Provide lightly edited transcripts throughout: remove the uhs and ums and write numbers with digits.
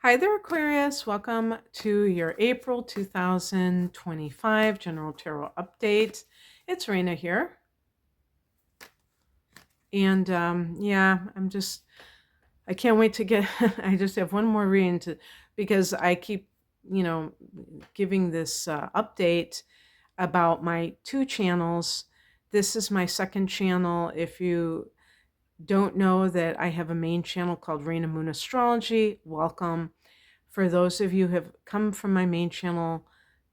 Hi there, Aquarius. Welcome to your April 2025 General Tarot Update. It's Raina here. And I can't wait to get, I just have one more reading because I keep, you know, giving this update about my two channels. This is my second channel. If you don't know that I have a main channel called Raina Moon Astrology, welcome. For those of you who have come from my main channel,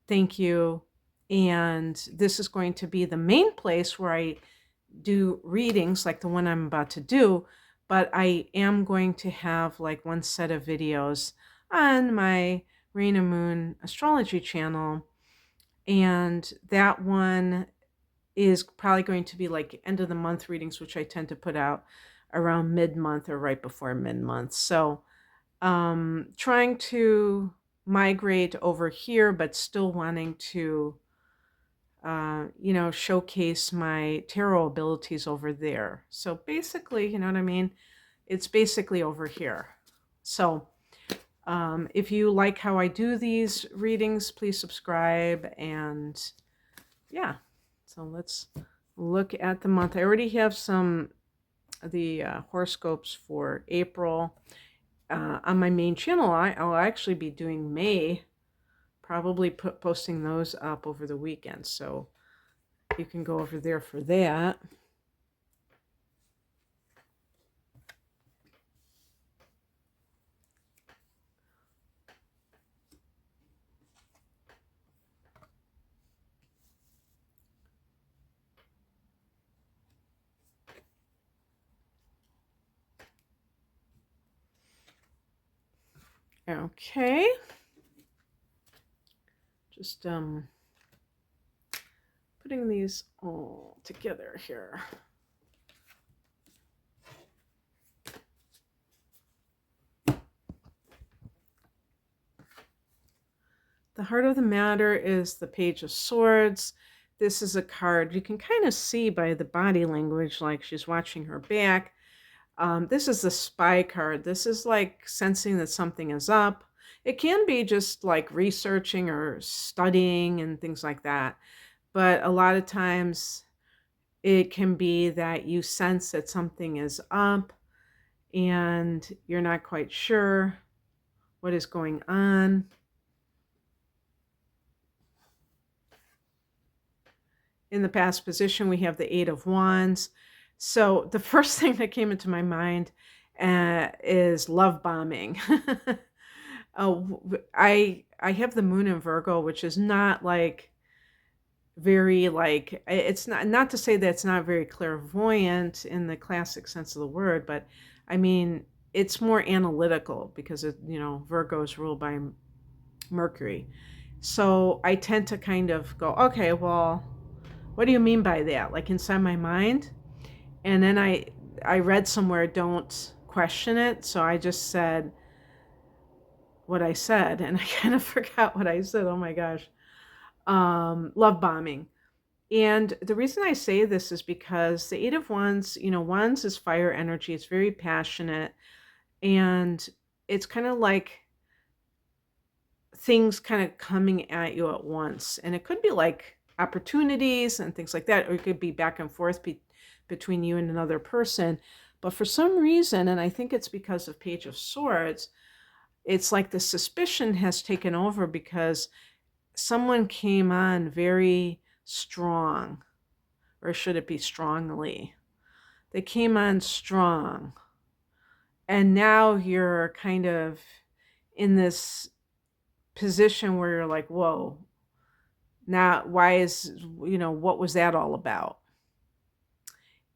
thank you. And this is going to be the main place where I do readings like the one I'm about to do, but I am going to have like one set of videos on my Raina Moon Astrology channel. And that one is probably going to be like end of the month readings, which I tend to put out around mid-month or right before mid-month. So trying to migrate over here, but still wanting to, showcase my tarot abilities over there. So basically, you know what I mean? It's basically over here. So if you like how I do these readings, please subscribe. And yeah, so let's look at the month. I already have some of the horoscopes for April. On my main channel, I'll actually be doing May, probably posting those up over the weekend. So you can go over there for that. Okay. Just putting these all together here. The heart of the matter is the Page of Swords. This is a card you can kind of see by the body language, like she's watching her back. This is the spy card. This is like sensing that something is up. It can be just like researching or studying and things like that. But a lot of times it can be that you sense that something is up and you're not quite sure what is going on. In the past position, we have the Eight of Wands. So the first thing that came into my mind is love bombing. I have the moon in Virgo, which is not like very like, it's not to say that it's not very clairvoyant in the classic sense of the word, but I mean it's more analytical because Virgo is ruled by Mercury. So I tend to kind of go, okay, well, what do you mean by that? Like inside my mind. And then I read somewhere, don't question it. So I just said what I said, and I kind of forgot what I said. Oh my gosh. Love bombing. And the reason I say this is because the Eight of Wands, Wands is fire energy. It's very passionate. And it's kind of like things kind of coming at you at once. And it could be like opportunities and things like that, or it could be back and forth between you and another person. But for some reason, and I think it's because of Page of Swords, it's like the suspicion has taken over because someone came on very strong, or should it be strongly? They came on strong. And now you're kind of in this position where you're like, whoa, now what was that all about?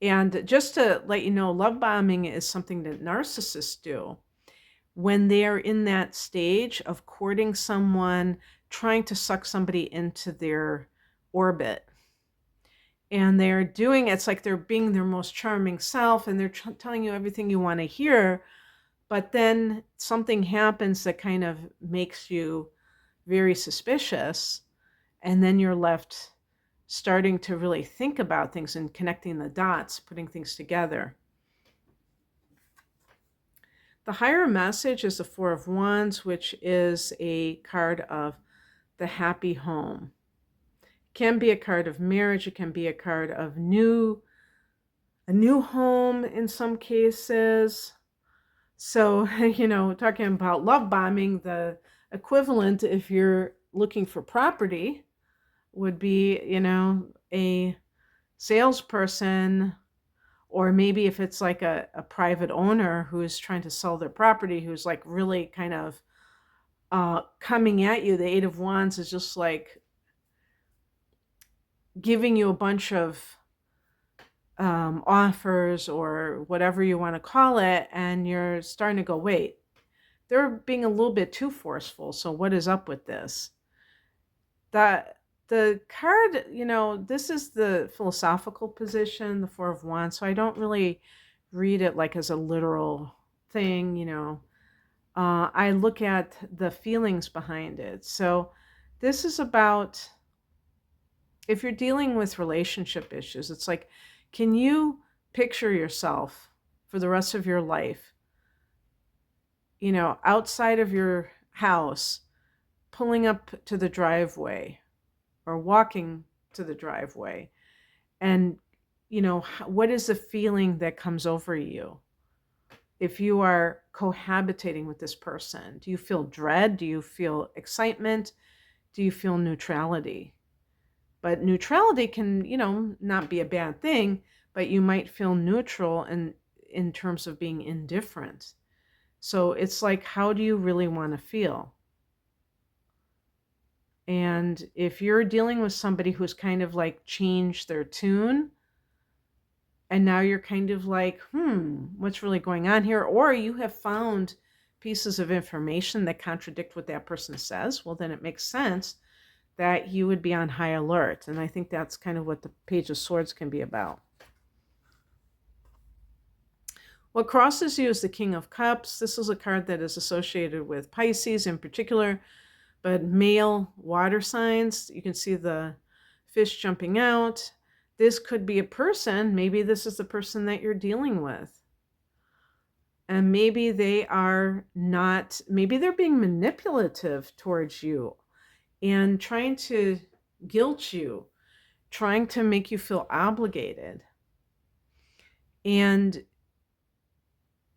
And just to let you know, love bombing is something that narcissists do when they're in that stage of courting someone, trying to suck somebody into their orbit. And they're doing it's like they're being their most charming self, and they're telling you everything you want to hear. But then something happens that kind of makes you very suspicious. And then you're left starting to really think about things and connecting the dots, putting things together. The higher message is the Four of Wands, which is a card of the happy home. It can be a card of marriage. It can be a card of a new home in some cases. So, talking about love bombing, the equivalent, if you're looking for property, would be, a salesperson, or maybe if it's like a private owner who is trying to sell their property, who's like really kind of coming at you. The Eight of Wands is just like giving you a bunch of offers or whatever you want to call it, and you're starting to go, wait, they're being a little bit too forceful. So what is up with this? That the card, this is the philosophical position, the Four of Wands. So I don't really read it like as a literal thing, I look at the feelings behind it. So this is about, if you're dealing with relationship issues, it's like, can you picture yourself for the rest of your life, outside of your house, pulling up to the driveway or walking to the driveway? And, what is the feeling that comes over you? If you are cohabitating with this person, do you feel dread? Do you feel excitement? Do you feel neutrality? But neutrality can, not be a bad thing, but you might feel neutral in terms of being indifferent. So it's like, how do you really want to feel? And if you're dealing with somebody who's kind of like changed their tune, and now you're kind of like, what's really going on here? Or you have found pieces of information that contradict what that person says, well, then it makes sense that you would be on high alert. And I think that's kind of what the Page of Swords can be about. What crosses you is the King of Cups. This is a card that is associated with Pisces in particular, but male water signs. You can see the fish jumping out. This could be a person. Maybe this is the person that you're dealing with. And maybe they are not, maybe they're being manipulative towards you and trying to guilt you, trying to make you feel obligated. And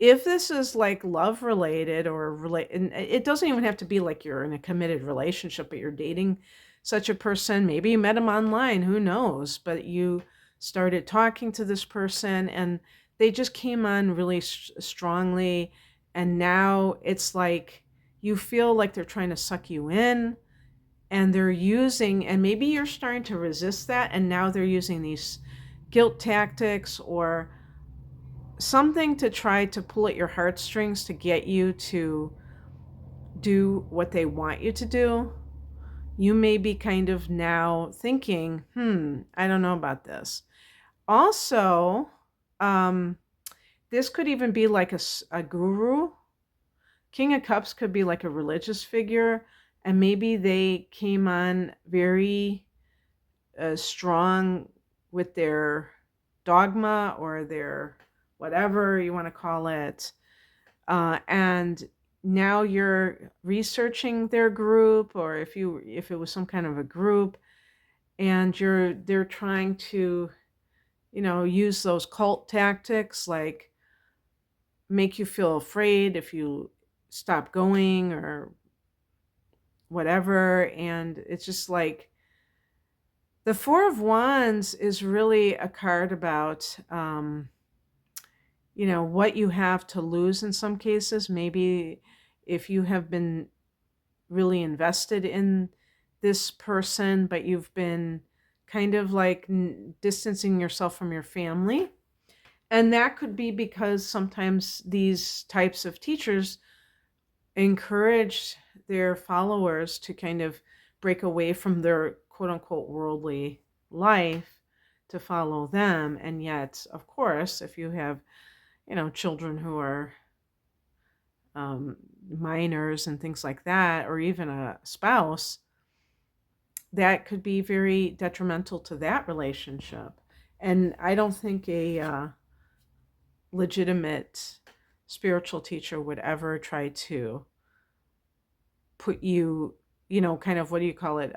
if this is like love related and it doesn't even have to be like you're in a committed relationship, but you're dating such a person, maybe you met them online, who knows, but you started talking to this person and they just came on really strongly. And now it's like you feel like they're trying to suck you in, and they're using, and maybe you're starting to resist that, and now they're using these guilt tactics or something to try to pull at your heartstrings to get you to do what they want you to do. You may be kind of now thinking, I don't know about this. Also, this could even be like a guru. King of Cups could be like a religious figure, and maybe they came on very strong with their dogma or their whatever you want to call it. And now you're researching their group, or if it was some kind of a group, and they're trying to, use those cult tactics, like make you feel afraid if you stop going or whatever. And it's just like, the Four of Wands is really a card about, what you have to lose in some cases. Maybe if you have been really invested in this person, but you've been kind of like distancing yourself from your family. And that could be because sometimes these types of teachers encourage their followers to kind of break away from their quote unquote worldly life to follow them. And yet, of course, if you have, children who are minors and things like that, or even a spouse, that could be very detrimental to that relationship. And I don't think a legitimate spiritual teacher would ever try to put you, kind of, what do you call it?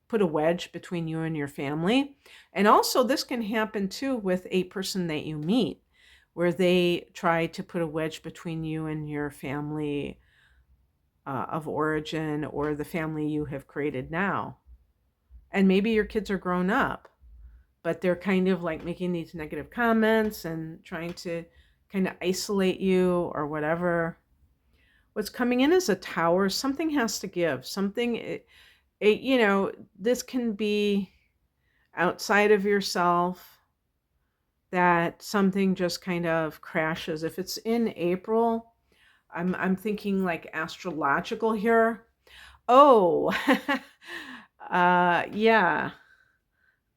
Put a wedge between you and your family. And also, this can happen too with a person that you meet, where they try to put a wedge between you and your family of origin, or the family you have created now. And maybe your kids are grown up, but they're kind of like making these negative comments and trying to kind of isolate you or whatever. What's coming in as a tower, something has to give. Something, this can be outside of yourself, that something just kind of crashes. If it's in April, I'm thinking like astrological here. Oh, yeah.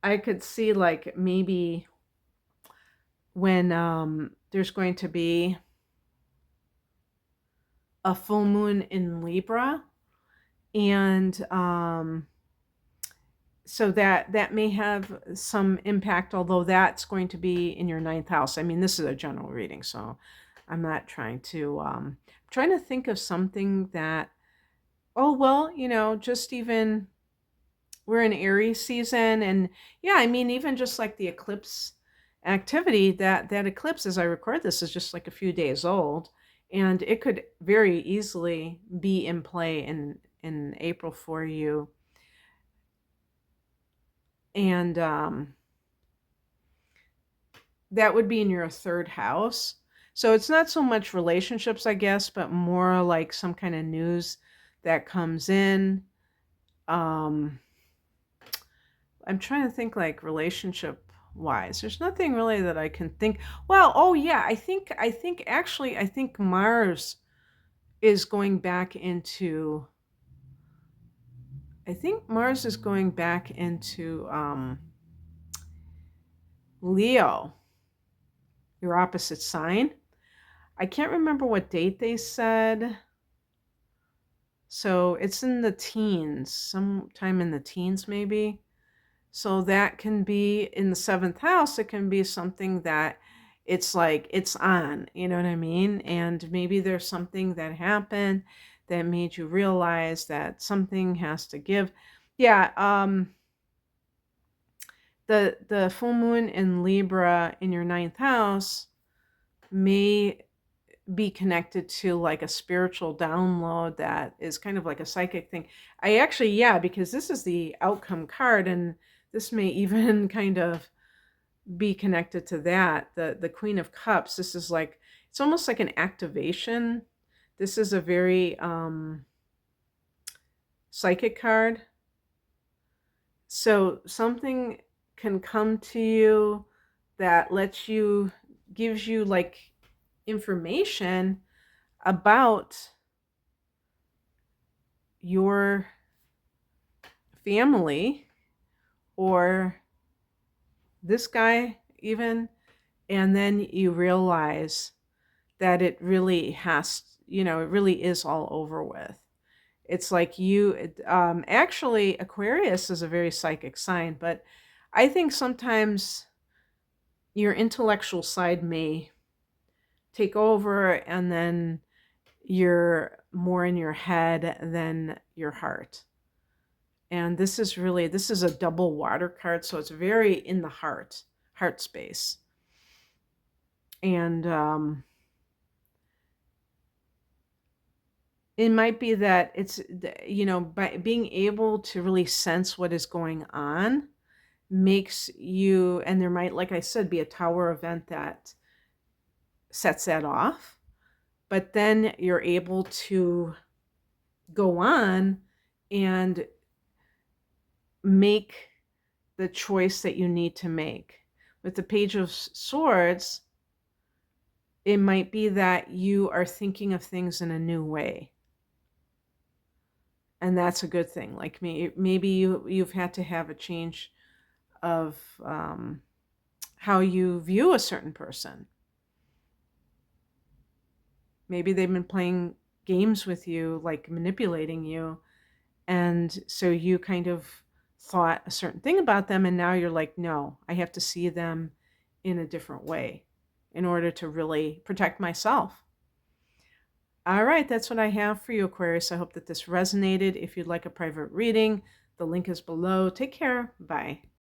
I could see like maybe when there's going to be a full moon in Libra, and so that may have some impact, although that's going to be in your ninth house. I mean, this is a general reading, so I'm not trying to trying to think of something that, oh well, just even, we're in Aries season, and yeah, I mean, even just like the eclipse activity, that eclipse, as I record this, is just like a few days old, and it could very easily be in play in April for you. And that would be in your third house. So it's not so much relationships, I guess, but more like some kind of news that comes in. Um, I'm trying to think like relationship wise. There's nothing really that I can think. Well, oh yeah, I think Mars is going back into Leo, your opposite sign. I can't remember what date they said. So it's in the teens, sometime in the teens maybe. So that can be in the seventh house. It can be something that it's like it's on, you know what I mean? And maybe there's something that happened that made you realize that something has to give. Yeah, the full moon in Libra in your ninth house may be connected to like a spiritual download that is kind of like a psychic thing. I actually, yeah, because this is the outcome card, and this may even kind of be connected to that. The Queen of Cups, this is like, it's almost like an activation. This is a very psychic card. So something can come to you that gives you like information about your family, or this guy even, and then you realize that it really it really is all over with. It's like actually, Aquarius is a very psychic sign, but I think sometimes your intellectual side may take over, and then you're more in your head than your heart. And this is a double water card, so it's very in the heart space. And it might be that it's, by being able to really sense what is going on makes you, and there might, like I said, be a tower event that sets that off, but then you're able to go on and make the choice that you need to make. With the Page of Swords, it might be that you are thinking of things in a new way. And that's a good thing. Like maybe you've had to have a change of how you view a certain person. Maybe they've been playing games with you, like manipulating you. And so you kind of thought a certain thing about them, and now you're like, no, I have to see them in a different way. in order to really protect myself. All right, that's what I have for you, Aquarius. I hope that this resonated. If you'd like a private reading, the link is below. Take care. Bye.